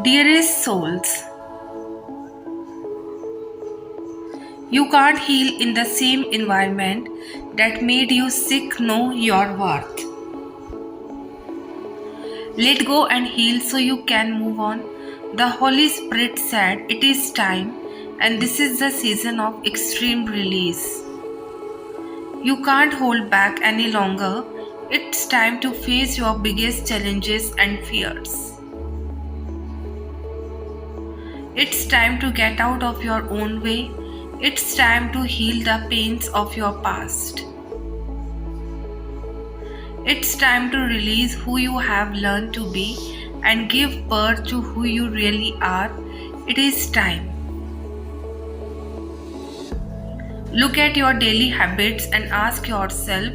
Dearest souls, you can't heal in the same environment that made you sick. Know your worth. Let go and heal so you can move on. The Holy Spirit said it is time, and this is the season of extreme release. You can't hold back any longer. It's time to face your biggest challenges and fears. It's time to get out of your own way. It's time to heal the pains of your past. It's time to release who you have learned to be and give birth to who you really are. It is time. Look at your daily habits and ask yourself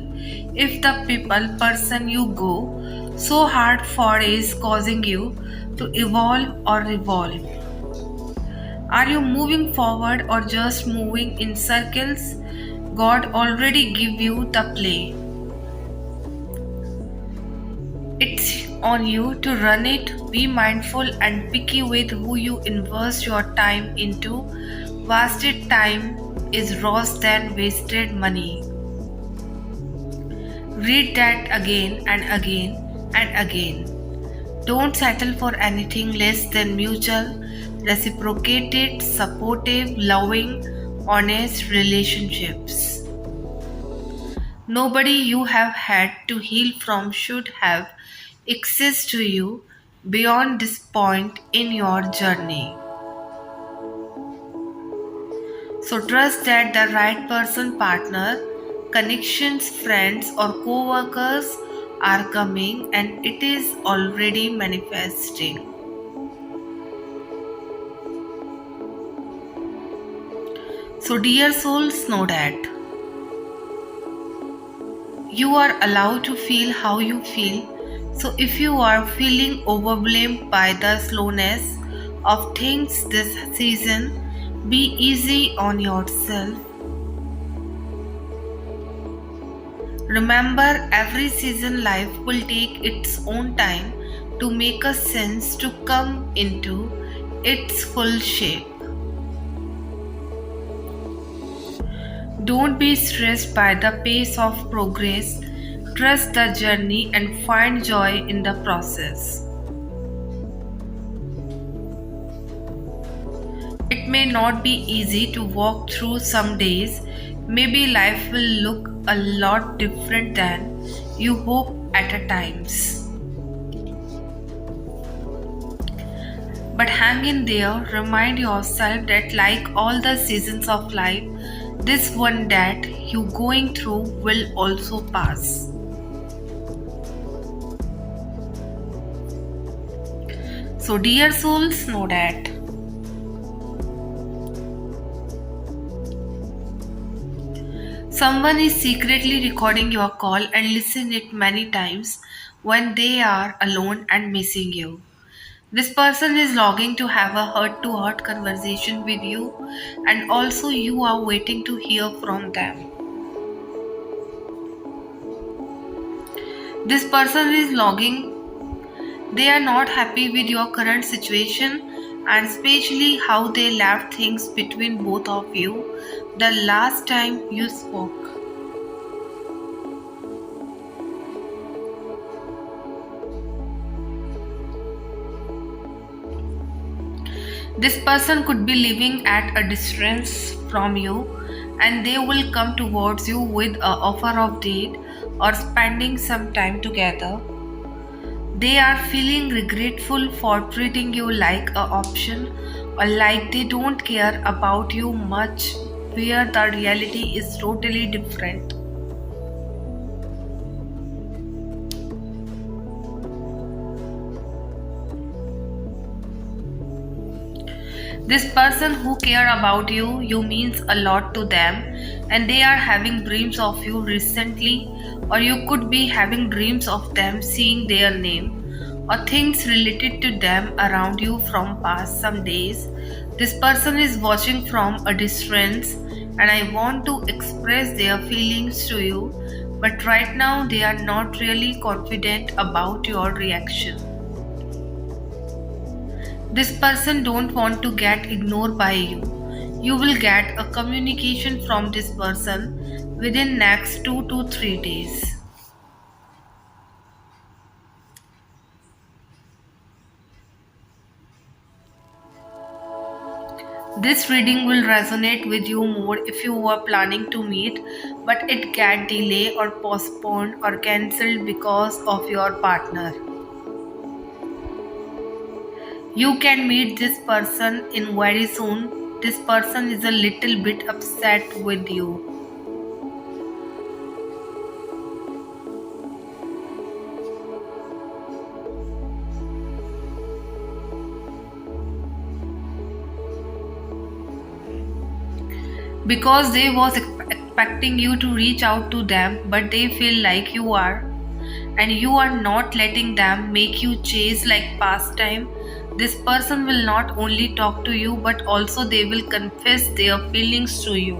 if the person you go so hard for is causing you to evolve or revolve. Are you moving forward or just moving in circles? God already gave you the play. It's on you to run it. Be mindful and picky with who you invest your time into. Wasted time is worse than wasted money. Read that again and again and again. Don't settle for anything less than mutual, reciprocated, supportive, loving, honest relationships. Nobody you have had to heal from should have access to you beyond this point in your journey. So trust that the right person, partner, connections, friends, or co workers are coming, and it is already manifesting. So, dear souls, know that you are allowed to feel how you feel. So, if you are feeling overwhelmed by the slowness of things this season, be easy on yourself. Remember, every season life will take its own time to make a sense to come into its full shape. Don't be stressed by the pace of progress. Trust the journey and find joy in the process. It may not be easy to walk through some days. Maybe life will look a lot different than you hope at times. But hang in there, remind yourself that like all the seasons of life, this one that you going through will also pass. So dear souls, know that someone is secretly recording your call and listen it many times when they are alone and missing you. This person is longing to have a heart-to-heart conversation with you, and also you are waiting to hear from them. This person is longing. They are not happy with your current situation and especially how they left things between both of you the last time you spoke. This person could be living at a distance from you, and they will come towards you with an offer of date or spending some time together. They are feeling regretful for treating you like an option or like they don't care about you much, where the reality is totally different. This person who care about you, you means a lot to them, and they are having dreams of you recently, or you could be having dreams of them seeing their name or things related to them around you from past some days. This person is watching from a distance, and I want to express their feelings to you, but right now they are not really confident about your reaction. This person don't want to get ignored by you. You will get a communication from this person within next 2 to 3 days. This reading will resonate with you more if you were planning to meet, but it get delayed or postponed or cancelled because of your partner. You can meet this person in very soon. This person is a little bit upset with you. Because they was expecting you to reach out to them, but they feel like you are, and you are not letting them make you chase like past time. This person will not only talk to you, but also they will confess their feelings to you.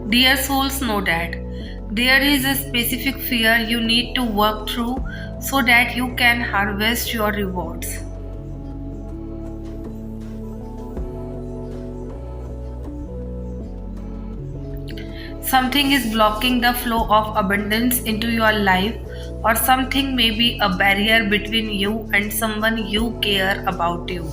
Dear souls, know that there is a specific fear you need to work through so that you can harvest your rewards. Something is blocking the flow of abundance into your life, or something may be a barrier between you and someone you care about you.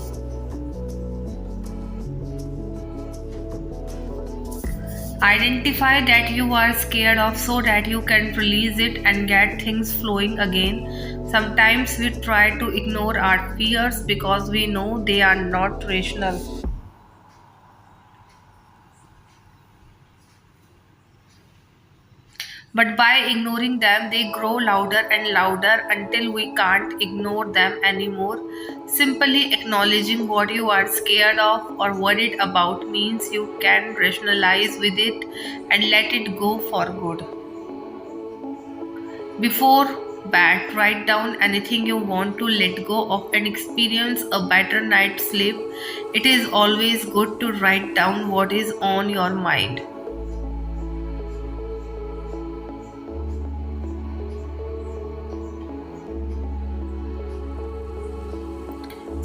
Identify that you are scared of so that you can release it and get things flowing again. Sometimes we try to ignore our fears because we know they are not rational. But by ignoring them, they grow louder and louder until we can't ignore them anymore. Simply acknowledging what you are scared of or worried about means you can rationalize with it and let it go for good. Before bed, write down anything you want to let go of and experience a better night's sleep. It is always good to write down what is on your mind.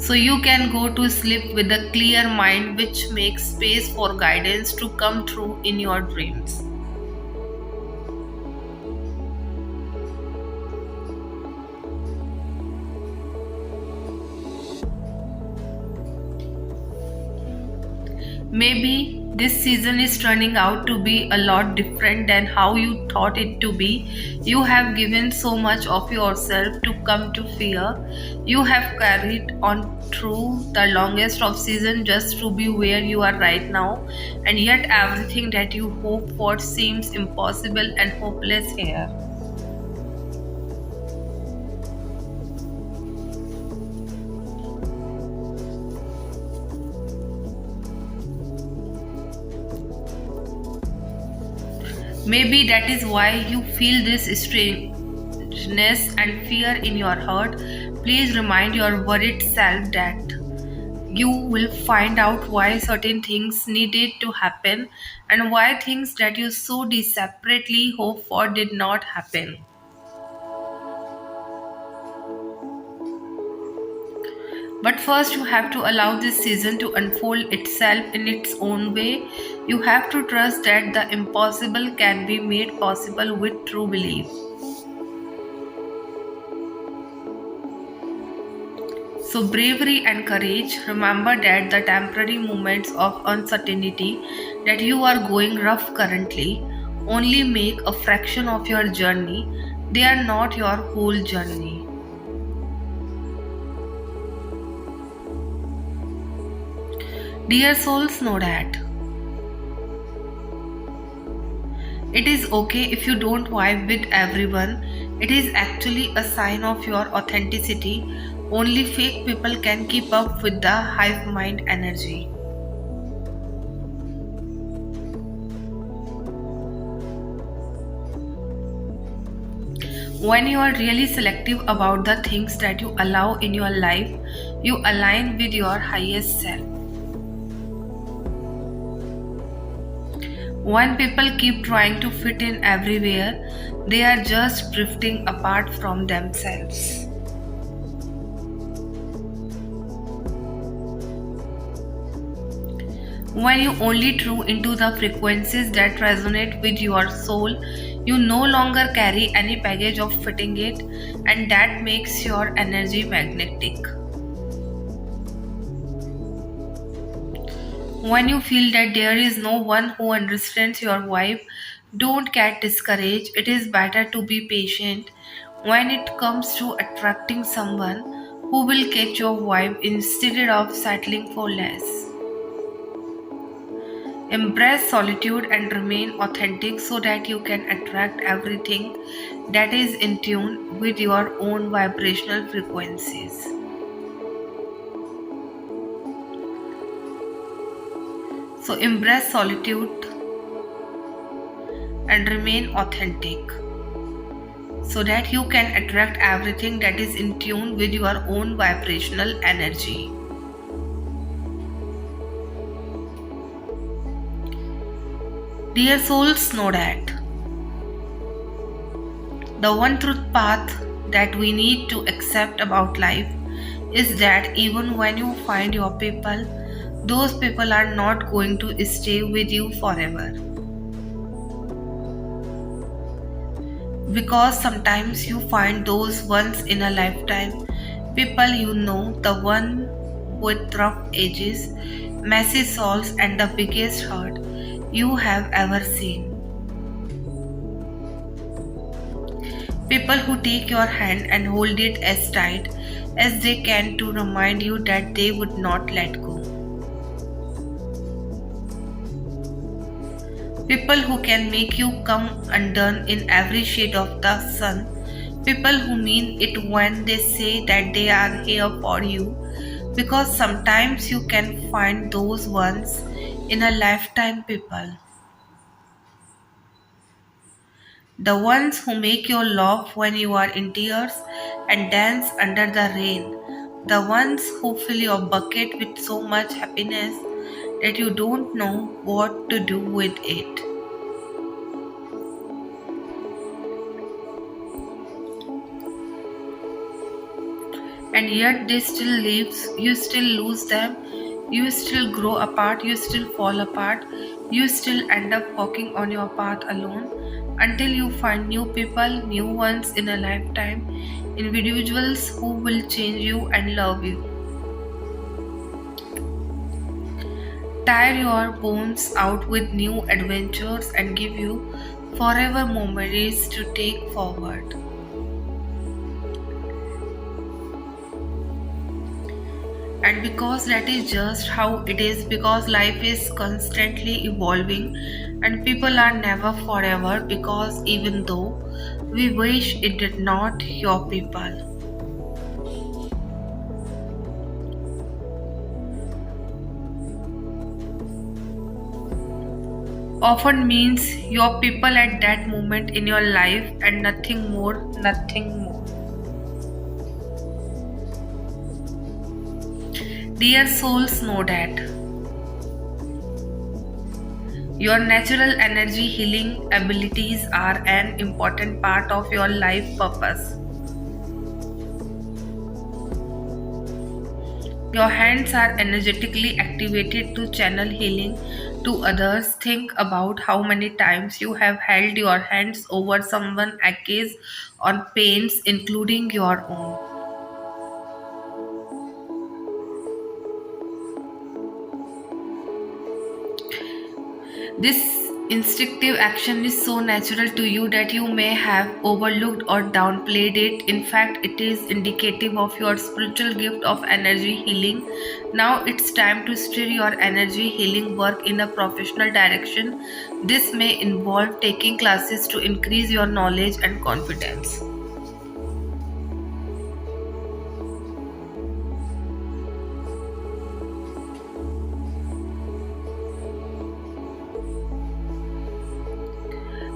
So you can go to sleep with a clear mind, which makes space for guidance to come true in your dreams. Maybe this season is turning out to be a lot different than how you thought it to be. You have given so much of yourself to come to fear. You have carried on through the longest of season just to be where you are right now, and yet everything that you hope for seems impossible and hopeless here. Maybe that is why you feel this strangeness and fear in your heart. Please remind your worried self that you will find out why certain things needed to happen and why things that you so desperately hope for did not happen. But first, you have to allow this season to unfold itself in its own way. You have to trust that the impossible can be made possible with true belief. So, bravery and courage. Remember that the temporary moments of uncertainty that you are going rough currently only make a fraction of your journey. They are not your whole journey. Dear souls, know that it is okay if you don't vibe with everyone. It is actually a sign of your authenticity. Only fake people can keep up with the hive mind energy. When you are really selective about the things that you allow in your life, you align with your highest self. When people keep trying to fit in everywhere, they are just drifting apart from themselves. When you only tune into the frequencies that resonate with your soul, you no longer carry any baggage of fitting it, and that makes your energy magnetic. When you feel that there is no one who understands your vibe, don't get discouraged. It is better to be patient when it comes to attracting someone who will catch your vibe instead of settling for less. Embrace solitude and remain authentic so that you can attract everything that is in tune with your own vibrational frequencies. So, embrace solitude and remain authentic so that you can attract everything that is in tune with your own vibrational energy. Dear souls, know that the one truth path that we need to accept about life is that even when you find your people, those people are not going to stay with you forever. Because sometimes you find those once in a lifetime people, you know, the one with rough edges, messy souls, and the biggest heart you have ever seen. People who take your hand and hold it as tight as they can to remind you that they would not let go. People who can make you come undone in every shade of the sun. People who mean it when they say that they are here for you. Because sometimes you can find those once in a lifetime people. The ones who make you laugh when you are in tears and dance under the rain. The ones who fill your bucket with so much happiness that you don't know what to do with it. And yet they still leaves, you still lose them, you still grow apart, you still fall apart, you still end up walking on your path alone until you find new people, new ones in a lifetime, individuals who will change you and love you. Tire your bones out with new adventures and give you forever memories to take forward. And because that is just how it is, because life is constantly evolving and people are never forever, because even though we wish it did not, your people often means your people at that moment in your life and nothing more, nothing more. Dear souls, know that your natural energy healing abilities are an important part of your life purpose. Your hands are energetically activated to channel healing to others. Think about how many times you have held your hands over someone's aches or pains, including your own. This instinctive action is so natural to you that you may have overlooked or downplayed it. In fact, it is indicative of your spiritual gift of energy healing. Now it's time to steer your energy healing work in a professional direction. This may involve taking classes to increase your knowledge and confidence.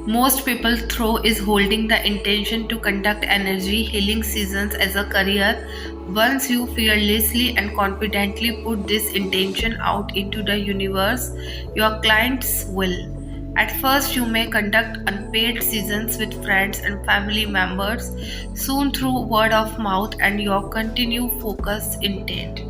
Most people throw is holding the intention to conduct energy healing sessions as a career. Once you fearlessly and confidently put this intention out into the universe, your clients will At first, you may conduct unpaid seasons with friends and family members, soon through word of mouth and your continued focus intent.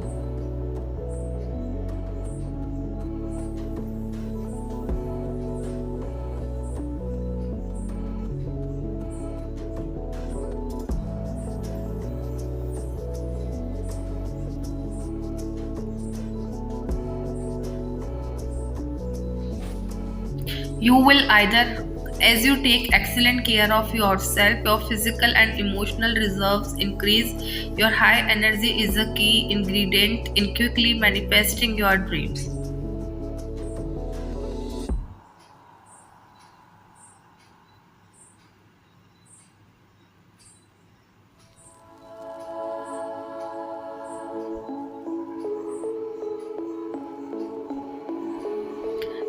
You will either, as you take excellent care of yourself, your physical and emotional reserves increase. Your high energy is a key ingredient in quickly manifesting your dreams.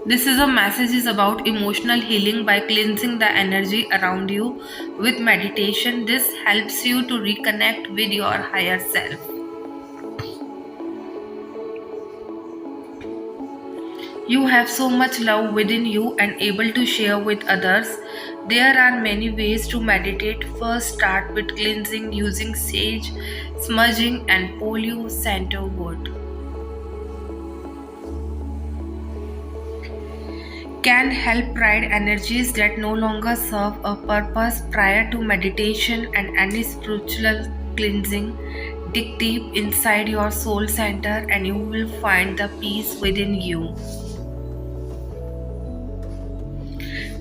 This is a message is about emotional healing by cleansing the energy around you with meditation. This helps you to reconnect with your higher self. You have so much love within you and able to share with others. There are many ways to meditate. First, start with cleansing using sage, smudging, and polio sandalwood. Can help ride energies that no longer serve a purpose prior to meditation and any spiritual cleansing. Dig deep inside your soul center and you will find the peace within you.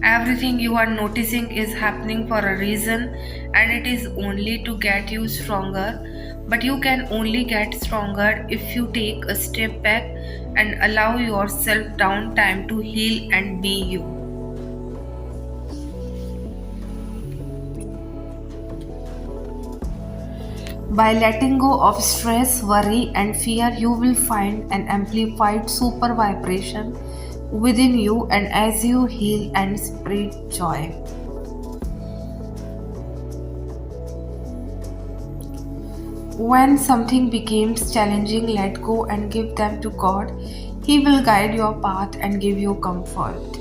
Everything you are noticing is happening for a reason and it is only to get you stronger. But you can only get stronger if you take a step back and allow yourself downtime to heal and be you. By letting go of stress, worry, and fear, you will find an amplified super vibration within you and as you heal and spread joy. When something becomes challenging, let go and give them to God. He will guide your path and give you comfort.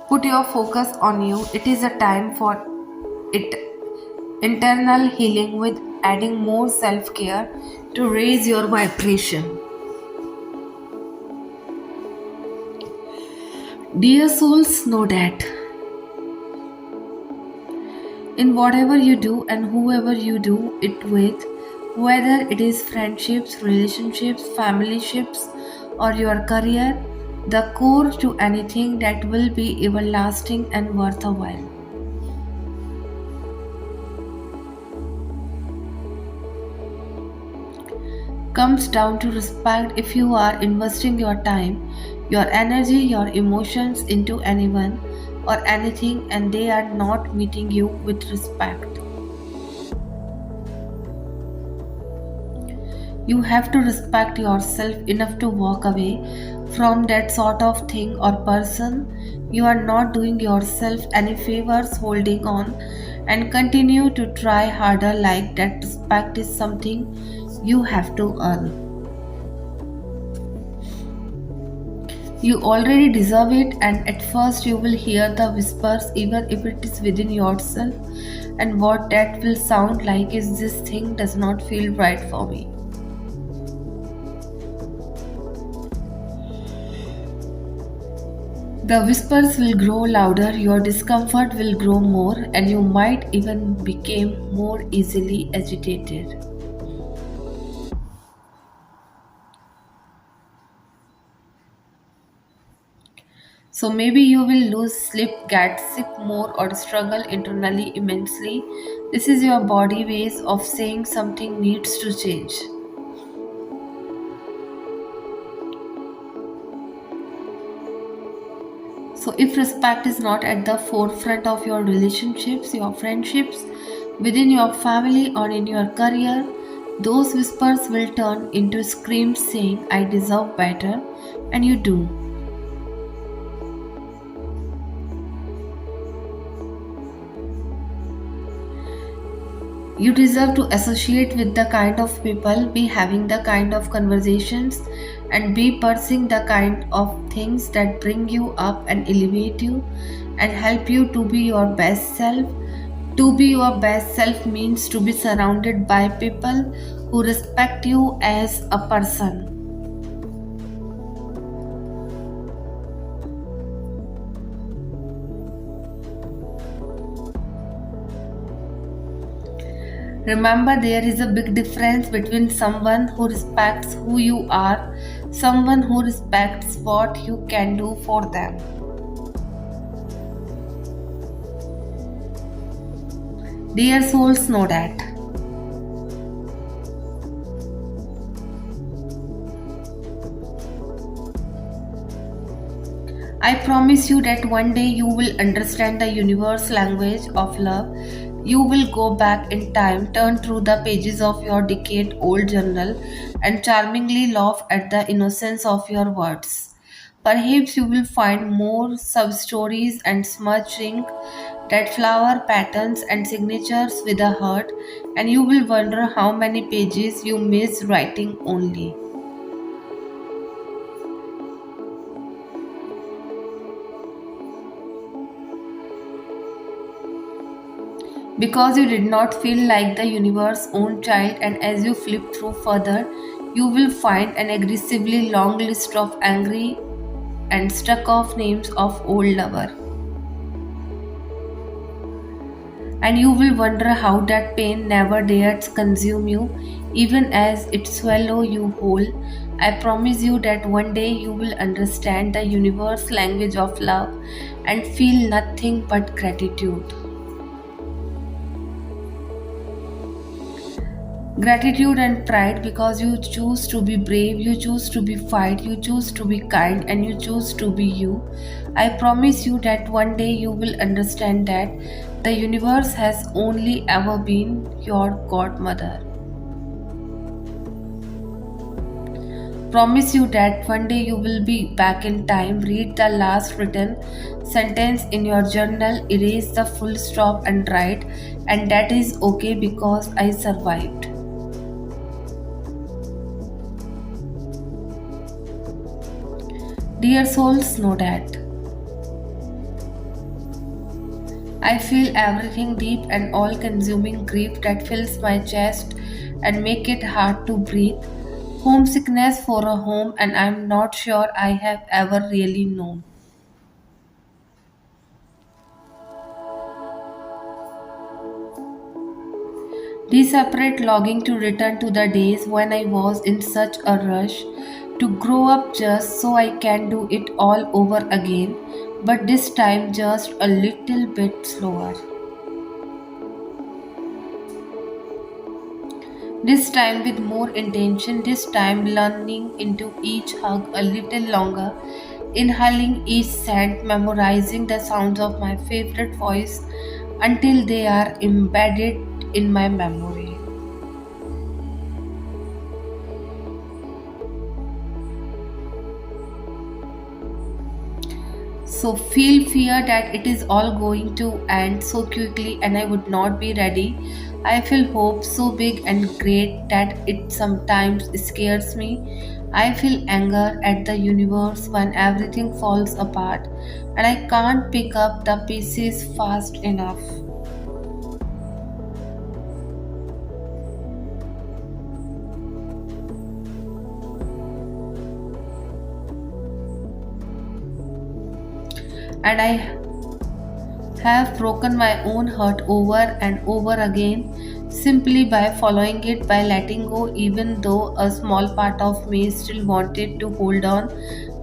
Put your focus on you. It is a time for it internal healing with adding more self-care to raise your vibration. Dear souls, know that in whatever you do and whoever you do it with, whether it is friendships, relationships, familyships, or your career, the core to anything that will be everlasting and worthwhile. Comes down to respect. If you are investing your time, your energy, your emotions into anyone or anything and they are not meeting you with respect, you have to respect yourself enough to walk away from that sort of thing or person. You are not doing yourself any favors holding on and continue to try harder like that. Respect is something you have to earn. You already deserve it, and at first you will hear the whispers, even if it is within yourself. And what that will sound like is, this thing does not feel right for me. The whispers will grow louder, your discomfort will grow more, and you might even become more easily agitated. So maybe you will lose sleep, get sick more, or struggle internally immensely. This is your body ways of saying something needs to change. So if respect is not at the forefront of your relationships, your friendships, within your family, or in your career, those whispers will turn into screams saying, I deserve better, and you do. You deserve to associate with the kind of people, be having the kind of conversations, and be pursuing the kind of things that bring you up and elevate you and help you to be your best self. To be your best self means to be surrounded by people who respect you as a person. Remember, there is a big difference between someone who respects who you are, someone who respects what you can do for them. Dear souls, know that. I promise you that one day you will understand the universe language of love. You will go back in time, turn through the pages of your decade old journal, and charmingly laugh at the innocence of your words. Perhaps you will find more sub stories and smudge ink, that flower patterns and signatures with a heart, and you will wonder how many pages you missed writing only. Because you did not feel like the universe's own child, and as you flip through further, you will find an aggressively long list of angry and struck off names of old lover. And you will wonder how that pain never dared consume you, even as it swallow you whole. I promise you that one day you will understand the universe language of love and feel nothing but gratitude. Gratitude and pride because you choose to be brave, you choose to be fight, you choose to be kind, and you choose to be you. I promise you that one day you will understand that the universe has only ever been your godmother. Promise you that one day you will be back in time, read the last written sentence in your journal, erase the full stop and write, and that is okay because I survived. Dear souls, know that. I feel everything deep and all-consuming grief that fills my chest and make it hard to breathe. Homesickness for a home, and I'm not sure I have ever really known. Desperate longing to return to the days when I was in such a rush to grow up just so I can do it all over again, but this time just a little bit slower. This time with more intention, this time learning into each hug a little longer, inhaling each scent, memorizing the sounds of my favorite voice until they are embedded in my memory. So feel fear that it is all going to end so quickly and I would not be ready. I feel hope so big and great that it sometimes scares me. I feel anger at the universe when everything falls apart and I can't pick up the pieces fast enough. And I have broken my own heart over and over again simply by following it, by letting go, even though a small part of me still wanted to hold on,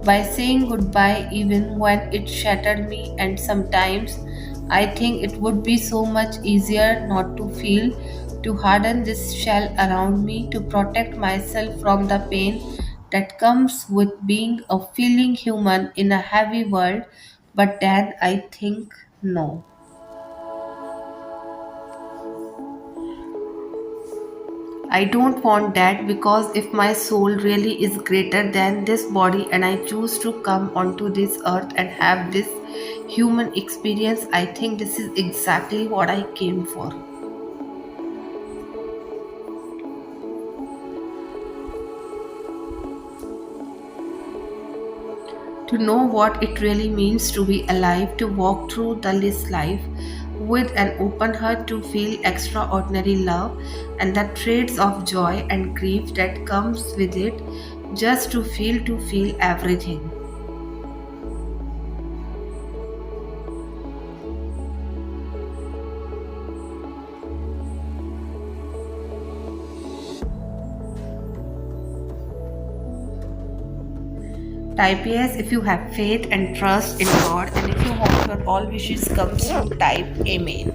by saying goodbye even when it shattered me. And sometimes I think it would be so much easier not to feel, to harden this shell around me, to protect myself from the pain that comes with being a feeling human in a heavy world. But then I think, no. I don't want that because if my soul really is greater than this body and I choose to come onto this earth and have this human experience, I think this is exactly what I came for. to know what it really means to be alive, to walk through this life with an open heart, to feel extraordinary love and the traits of joy and grief that comes with it, just to feel everything. Type yes if you have faith and trust in God, and if you want your all wishes come true, type Amen.